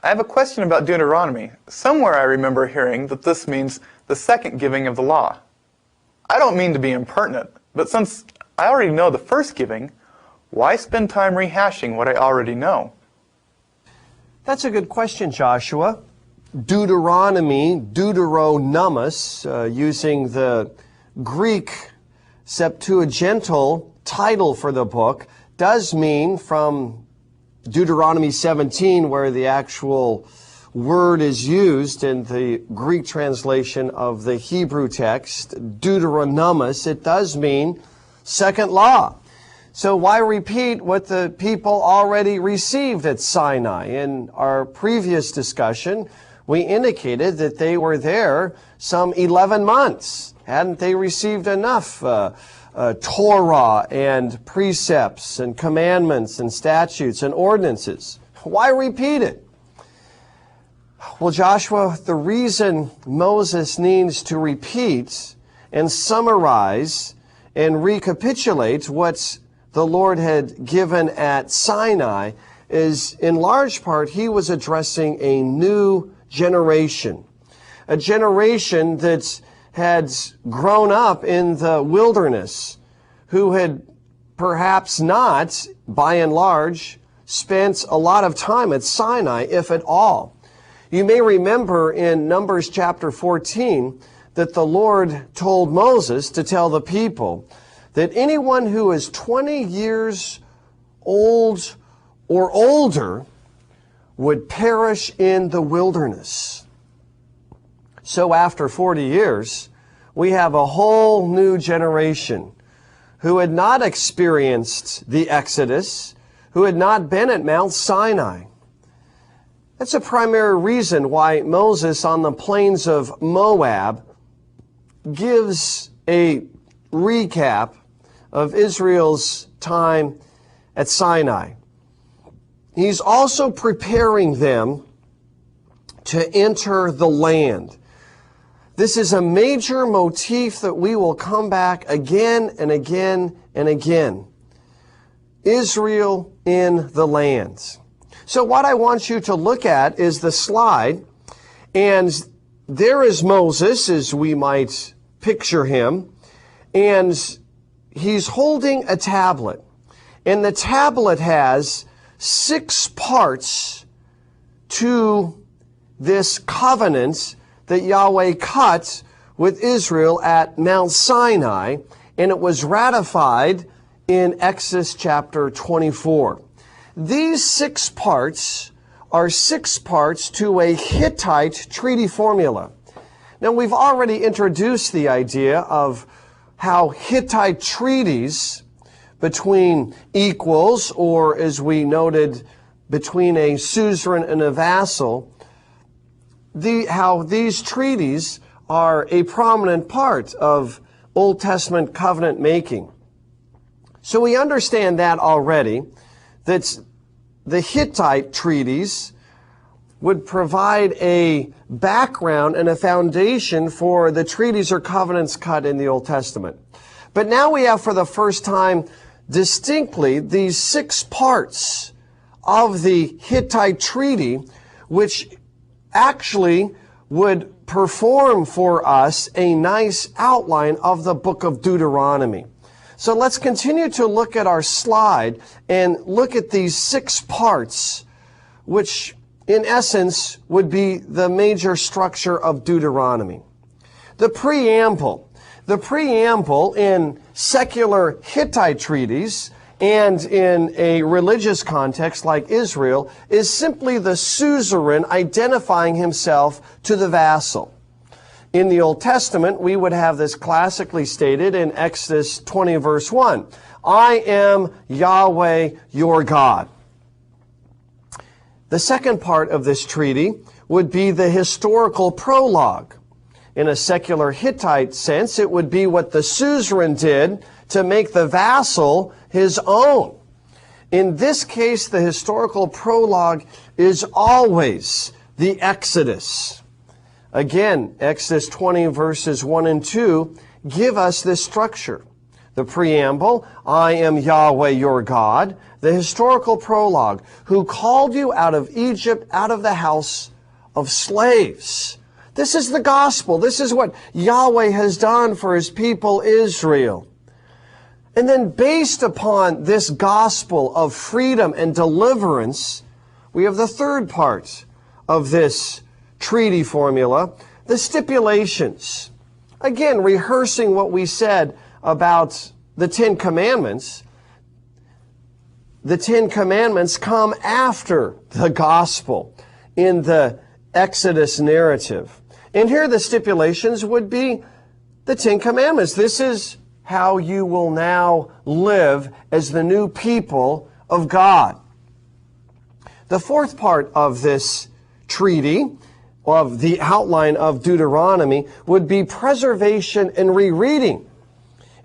I have a question about Deuteronomy. Somewhere I remember hearing that this means the second giving of the law. I don't mean to be impertinent, but since I already know the first giving, why spend time rehashing what I already know? That's a good question, Joshua. Deuteronomy, Deuteronomos, using the Greek Septuagintal title for the book, does mean from Deuteronomy 17, where the actual word is used in the Greek translation of the Hebrew text, Deuteronomos, it does mean second law. So why repeat what the people already received at Sinai? In our previous discussion, we indicated that they were there some 11 months. Hadn't they received enough Torah and precepts and commandments and statutes and ordinances? Why repeat it? Well, Joshua, the reason Moses needs to repeat and summarize and recapitulate what the Lord had given at Sinai is, in large part, he was addressing a new generation, a generation that had grown up in the wilderness, who had perhaps not, by and large, spent a lot of time at Sinai, if at all. You may remember in Numbers chapter 14 that the Lord told Moses to tell the people that anyone who is 20 years old or older would perish in the wilderness. So after 40 years, we have a whole new generation who had not experienced the Exodus, who had not been at Mount Sinai. That's a primary reason why Moses on the plains of Moab gives a recap of Israel's time at Sinai. He's also preparing them to enter the land. This is a major motif that we will come back again and again and again. Israel in the land. So what I want you to look at is the slide, and there is Moses, as we might picture him, and he's holding a tablet. And the tablet has 6 parts to this covenant that Yahweh cut with Israel at Mount Sinai, and it was ratified in Exodus chapter 24. These 6 parts are 6 parts to a Hittite treaty formula. Now, we've already introduced the idea of how Hittite treaties between equals, or as we noted, between a suzerain and a vassal, how these treaties are a prominent part of Old Testament covenant making. So we understand that already, that the Hittite treaties would provide a background and a foundation for the treaties or covenants cut in the Old Testament. But now we have for the first time distinctly these 6 parts of the Hittite treaty, which actually would perform for us a nice outline of the book of Deuteronomy. So let's continue to look at our slide and look at these 6 parts, which in essence would be the major structure of Deuteronomy. The preamble. The preamble in secular Hittite treaties and in a religious context like Israel is simply the suzerain identifying himself to the vassal. In the Old Testament, we would have this classically stated in Exodus 20 verse 1. I am Yahweh your God. The second part of this treaty would be the historical prologue. In a secular Hittite sense, it would be what the suzerain did to make the vassal his own. In this case, the historical prologue is always the Exodus. Again, Exodus 20 verses 1 and 2 give us this structure. The preamble, I am Yahweh your God. The historical prologue, who called you out of Egypt, out of the house of slaves. This is the gospel. This is what Yahweh has done for his people Israel. And then based upon this gospel of freedom and deliverance, we have the third part of this treaty formula, the stipulations. Again, rehearsing what we said about the Ten Commandments. The Ten Commandments come after the gospel in the Exodus narrative. And here the stipulations would be the Ten Commandments. This is how you will now live as the new people of God. The fourth part of this treaty, of the outline of Deuteronomy, would be preservation and rereading.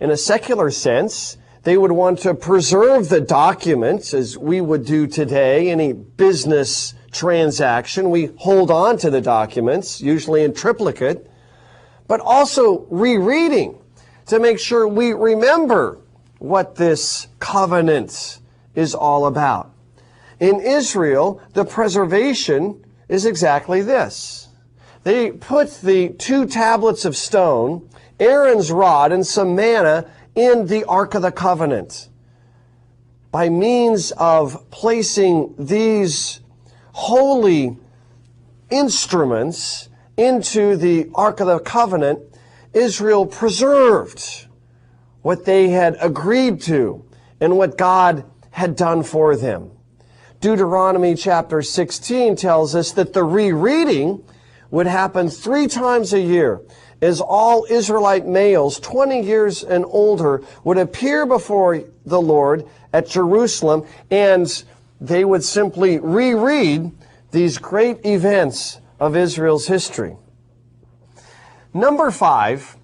In a secular sense, they would want to preserve the documents, as we would do today. Any business transaction, we hold on to the documents, usually in triplicate, but also rereading to make sure we remember what this covenant is all about. In Israel, the preservation is exactly this. They put the 2 tablets of stone, Aaron's rod, and some manna in the Ark of the Covenant. By means of placing these holy instruments into the Ark of the Covenant, Israel preserved what they had agreed to and what God had done for them. Deuteronomy chapter 16 tells us that the rereading would happen 3 times a year, as all Israelite males 20 years and older would appear before the Lord at Jerusalem, and they would simply reread these great events of Israel's history. Number 5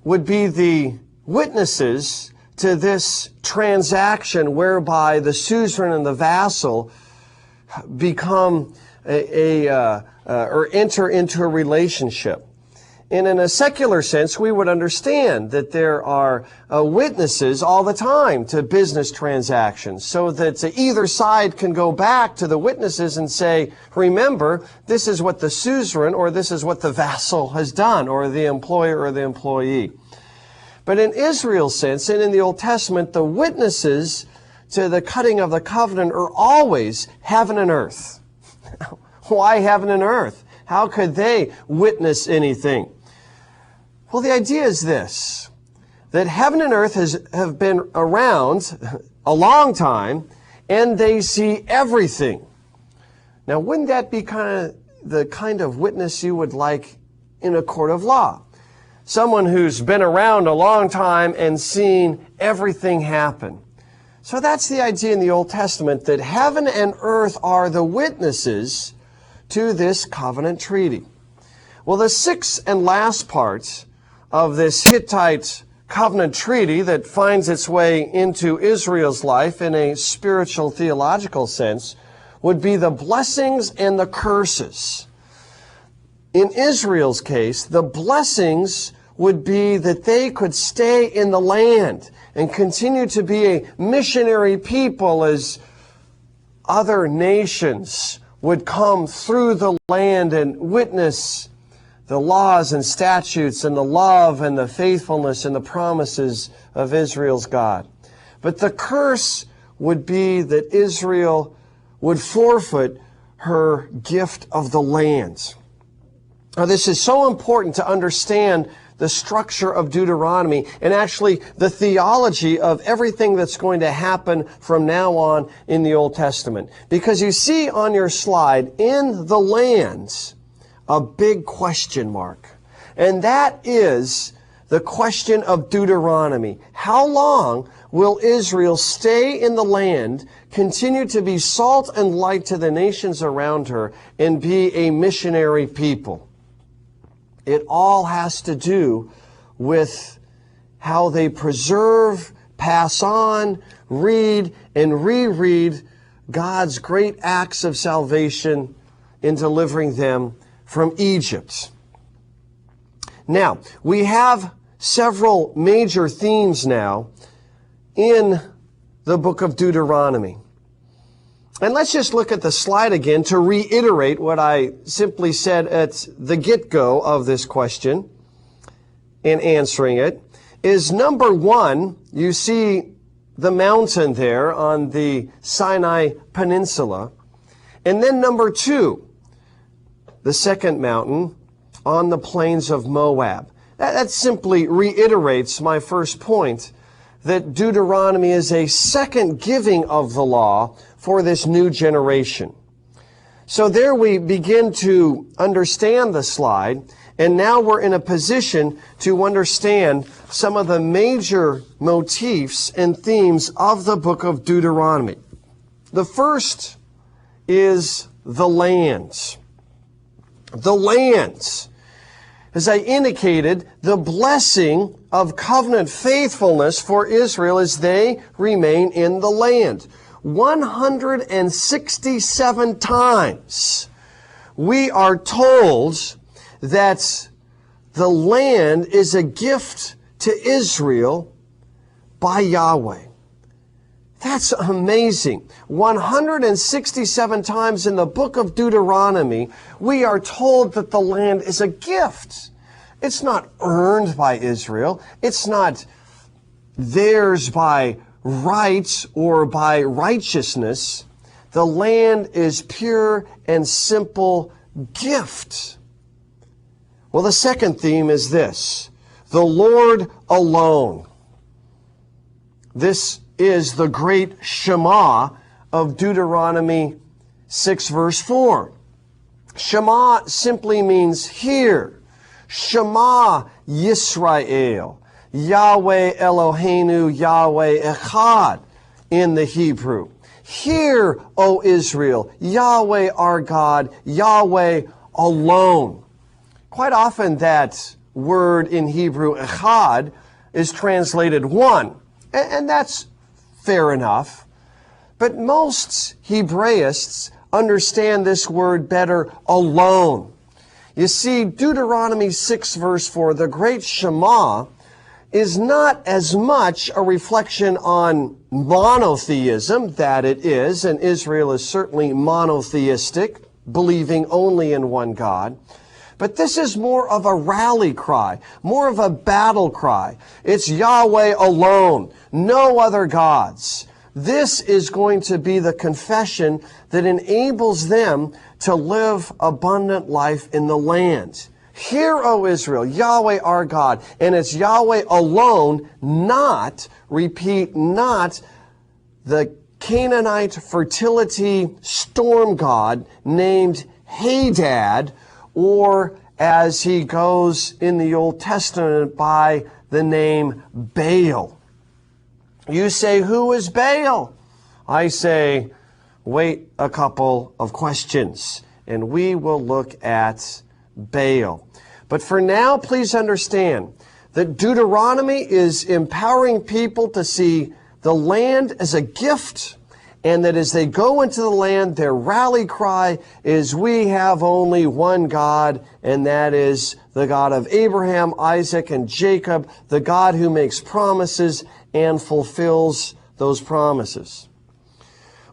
would be the witnesses to this transaction whereby the suzerain and the vassal become or enter into a relationship. And in a secular sense, we would understand that there are witnesses all the time to business transactions, so that either side can go back to the witnesses and say, remember, this is what the suzerain or this is what the vassal has done, or the employer or the employee. But in Israel's sense, and in the Old Testament, the witnesses to the cutting of the covenant are always heaven and earth. Why heaven and earth? How could they witness anything? Well, the idea is this, that heaven and earth have been around a long time, and they see everything. Now, wouldn't that be the kind of witness you would like in a court of law? Someone who's been around a long time and seen everything happen. So that's the idea in the Old Testament, that heaven and earth are the witnesses to this covenant treaty. Well, the sixth and last part of this Hittite covenant treaty that finds its way into Israel's life in a spiritual theological sense would be the blessings and the curses. In Israel's case, the blessings would be that they could stay in the land and continue to be a missionary people as other nations would come through the land and witness the laws and statutes and the love and the faithfulness and the promises of Israel's God. But the curse would be that Israel would forfeit her gift of the land. Now, this is so important to understand the structure of Deuteronomy and actually the theology of everything that's going to happen from now on in the Old Testament. Because you see on your slide, in the lands, a big question mark. And that is the question of Deuteronomy. How long will Israel stay in the land, continue to be salt and light to the nations around her, and be a missionary people? It all has to do with how they preserve, pass on, read, and reread God's great acts of salvation in delivering them from Egypt. Now, we have several major themes now in the book of Deuteronomy. And let's just look at the slide again to reiterate what I simply said at the get-go of this question in answering it. Is number one, you see the mountain there on the Sinai Peninsula. And then number two, the second mountain on the plains of Moab. That simply reiterates my first point, that Deuteronomy is a second giving of the law for this new generation. So there we begin to understand the slide, and now we're in a position to understand some of the major motifs and themes of the book of Deuteronomy. The first is the lands. The lands. As I indicated, the blessing of covenant faithfulness for Israel as they remain in the land. 167 times we are told that the land is a gift to Israel by Yahweh. That's amazing. 167 times in the book of Deuteronomy, we are told that the land is a gift. It's not earned by Israel. It's not theirs by rights or by righteousness. The land is pure and simple gift. Well, the second theme is this: the Lord alone. This is the great Shema of Deuteronomy 6 verse 4. Shema simply means hear. Shema Yisrael. Yahweh Eloheinu, Yahweh Echad in the Hebrew. Hear, O Israel, Yahweh our God, Yahweh alone. Quite often that word in Hebrew, Echad, is translated one, and that's fair enough. But most Hebraists understand this word better, alone. You see, Deuteronomy 6 verse 4, the great Shema, is not as much a reflection on monotheism, that it is, and Israel is certainly monotheistic, believing only in one God. But this is more of a rally cry, more of a battle cry. It's Yahweh alone, no other gods. This is going to be the confession that enables them to live abundant life in the land. Hear, O Israel, Yahweh our God, and it's Yahweh alone, not, repeat, not the Canaanite fertility storm god named Hadad, or as he goes in the Old Testament by the name Baal. You say, who is Baal? I say, wait a couple of questions, and we will look at Baal. But for now, please understand that Deuteronomy is empowering people to see the land as a gift, and that as they go into the land, their rally cry is, we have only one God, and that is the God of Abraham, Isaac, and Jacob, the God who makes promises and fulfills those promises.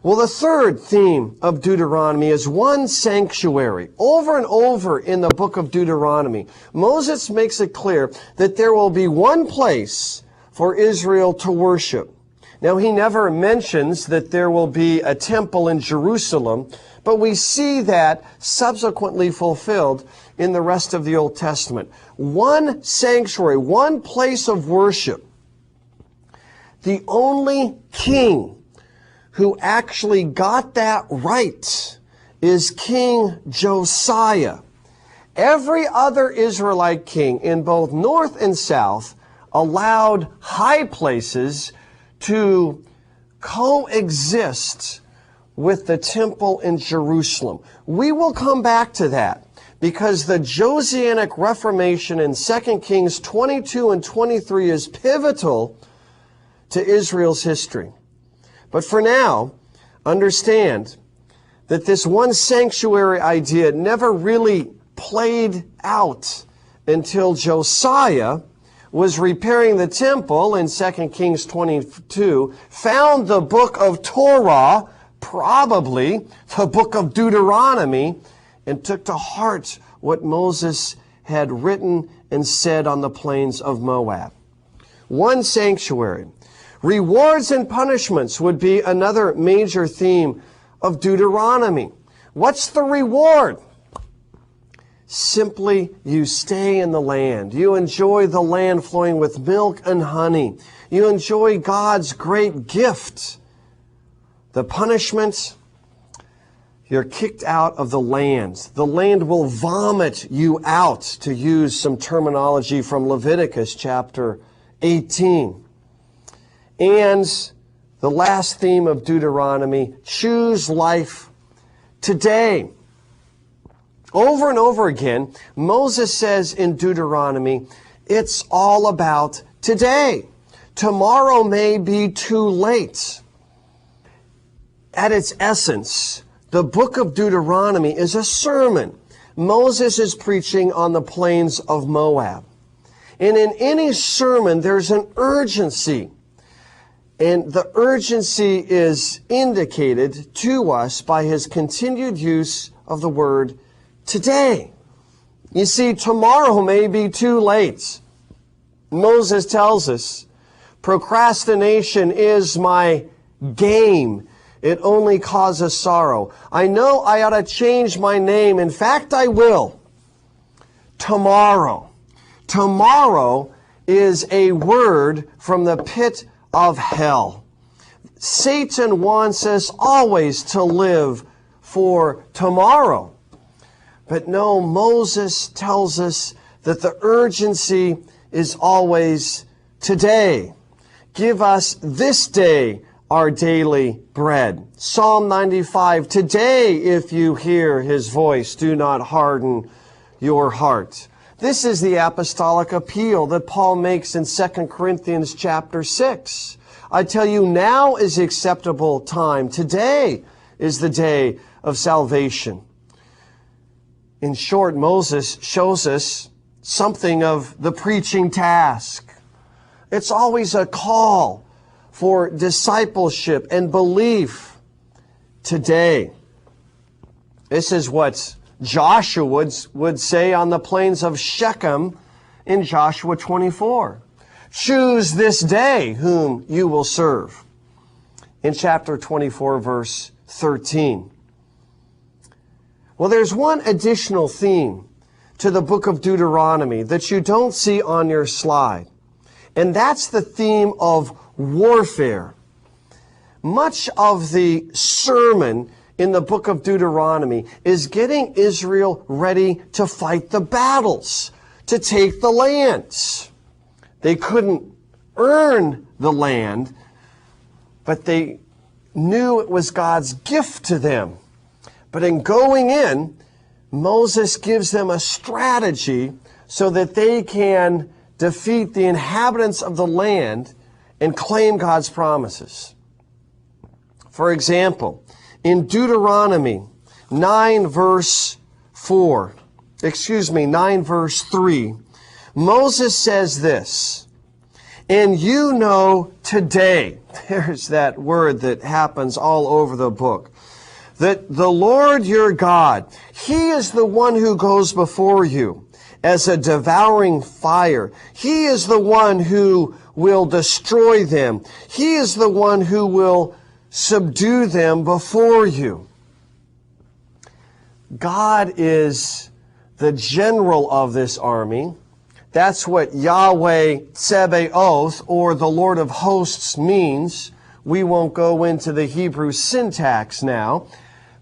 Well, the third theme of Deuteronomy is one sanctuary. Over and over in the book of Deuteronomy, Moses makes it clear that there will be one place for Israel to worship. Now, he never mentions that there will be a temple in Jerusalem, but we see that subsequently fulfilled in the rest of the Old Testament. One sanctuary, one place of worship. The only king who actually got that right is King Josiah. Every other Israelite king in both north and south allowed high places to coexist with the temple in Jerusalem. We will come back to that because the Josianic Reformation in 2 Kings 22 and 23 is pivotal to Israel's history. But for now, understand that this one sanctuary idea never really played out until Josiah was repairing the temple in 2 Kings 22, found the book of Torah, probably the book of Deuteronomy, and took to heart what Moses had written and said on the plains of Moab. One sanctuary. Rewards and punishments would be another major theme of Deuteronomy. What's the reward? Simply, you stay in the land. You enjoy the land flowing with milk and honey. You enjoy God's great gift. The punishment, you're kicked out of the land. The land will vomit you out, to use some terminology from Leviticus chapter 18. And the last theme of Deuteronomy, choose life today. Over and over again, Moses says in Deuteronomy, it's all about today. Tomorrow may be too late. At its essence, the book of Deuteronomy is a sermon. Moses is preaching on the plains of Moab. And in any sermon, there's an urgency. And the urgency is indicated to us by his continued use of the word today. You see, tomorrow may be too late. Moses tells us, procrastination is my game. It only causes sorrow. I know I ought to change my name. In fact, I will. Tomorrow. Tomorrow is a word from the pit of hell. Satan wants us always to live for tomorrow. But no, Moses tells us that the urgency is always today. Give us this day our daily bread. Psalm 95, today if you hear his voice, do not harden your heart. This is the apostolic appeal that Paul makes in 2 Corinthians chapter 6. I tell you, now is the acceptable time. Today is the day of salvation. In short, Moses shows us something of the preaching task. It's always a call for discipleship and belief today. This is what Joshua would say on the plains of Shechem in Joshua 24. Choose this day whom you will serve. In chapter 24, verse 13. Well, there's one additional theme to the book of Deuteronomy that you don't see on your slide. And that's the theme of warfare. Much of the sermon in the book of Deuteronomy is getting Israel ready to fight the battles, to take the lands. They couldn't earn the land, but they knew it was God's gift to them. But in going in, Moses gives them a strategy so that they can defeat the inhabitants of the land and claim God's promises. For example, in Deuteronomy 9 verse 3, Moses says this, and you know today, there's that word that happens all over the book, that the Lord your God, He is the one who goes before you as a devouring fire. He is the one who will destroy them. He is the one who will subdue them before you. God is the general of this army. That's what Yahweh Tsebaoth, or the Lord of hosts, means. We won't go into the Hebrew syntax now,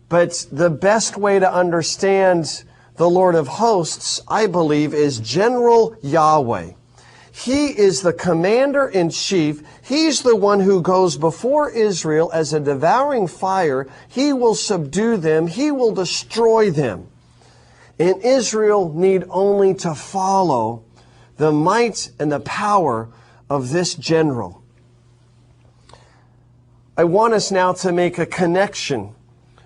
but the best way to understand the Lord of hosts, I believe, is General Yahweh. He is the commander-in-chief. He's the one who goes before Israel as a devouring fire. He will subdue them. He will destroy them. And Israel need only to follow the might and the power of this general. I want us now to make a connection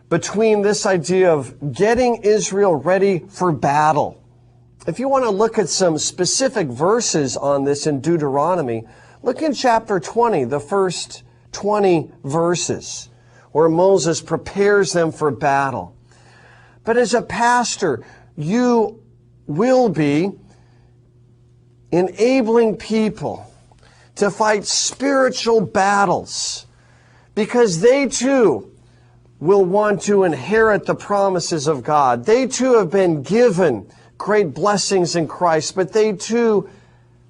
between this idea of getting Israel ready for battle If you want to look at some specific verses on this in Deuteronomy, look in chapter 20, the first 20 verses, where Moses prepares them for battle. But as a pastor, you will be enabling people to fight spiritual battles, because they too will want to inherit the promises of God. They too have been given great blessings in Christ, but they too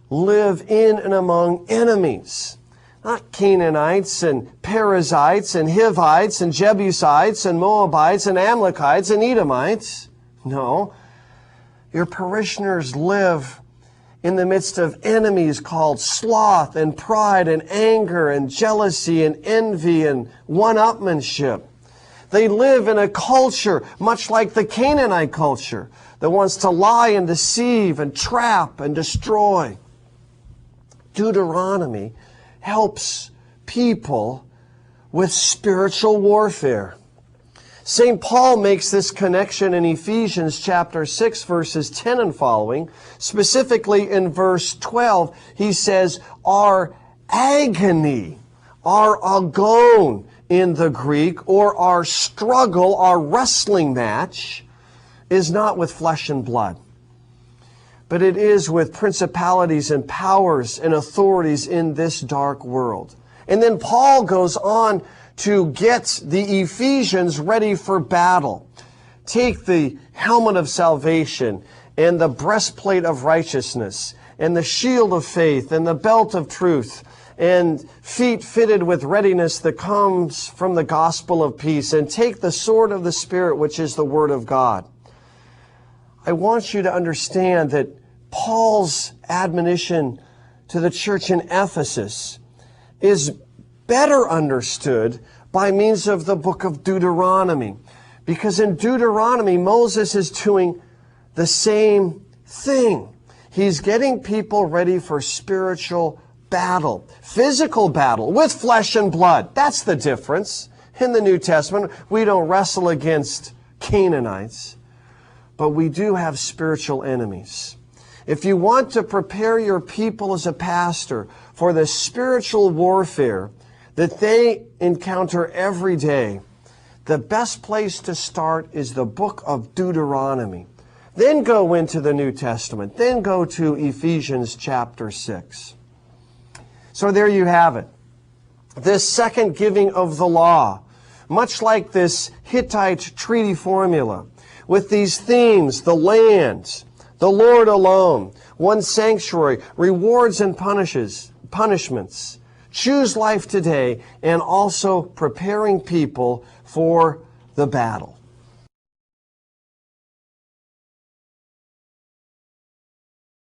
live in and among enemies. Not Canaanites and Perizzites and Hivites and Jebusites and Moabites and Amalekites and Edomites. No. Your parishioners live in the midst of enemies called sloth and pride and anger and jealousy and envy and one-upmanship. They live in a culture much like the Canaanite culture that wants to lie and deceive and trap and destroy. Deuteronomy helps people with spiritual warfare. St. Paul makes this connection in Ephesians chapter 6, verses 10 and following. Specifically in verse 12, he says, our agony, our agon in the Greek, or our struggle, our wrestling match, is not with flesh and blood, but it is with principalities and powers and authorities in this dark world. And then Paul goes on to get the Ephesians ready for battle. Take the helmet of salvation and the breastplate of righteousness and the shield of faith and the belt of truth and feet fitted with readiness that comes from the gospel of peace, and take the sword of the Spirit, which is the Word of God. I want you to understand that Paul's admonition to the church in Ephesus is better understood by means of the book of Deuteronomy. Because in Deuteronomy, Moses is doing the same thing. He's getting people ready for spiritual battle, physical battle with flesh and blood. That's the difference. In the New Testament, we don't wrestle against Canaanites, but we do have spiritual enemies. If you want to prepare your people as a pastor for the spiritual warfare that they encounter every day, the best place to start is the book of Deuteronomy. Then go into the New Testament. Then go to Ephesians chapter 6. So there you have it. This second giving of the law, much like this Hittite treaty formula, with these themes, the land, the Lord alone, one sanctuary, rewards and punishments, choose life today, and also preparing people for the battle.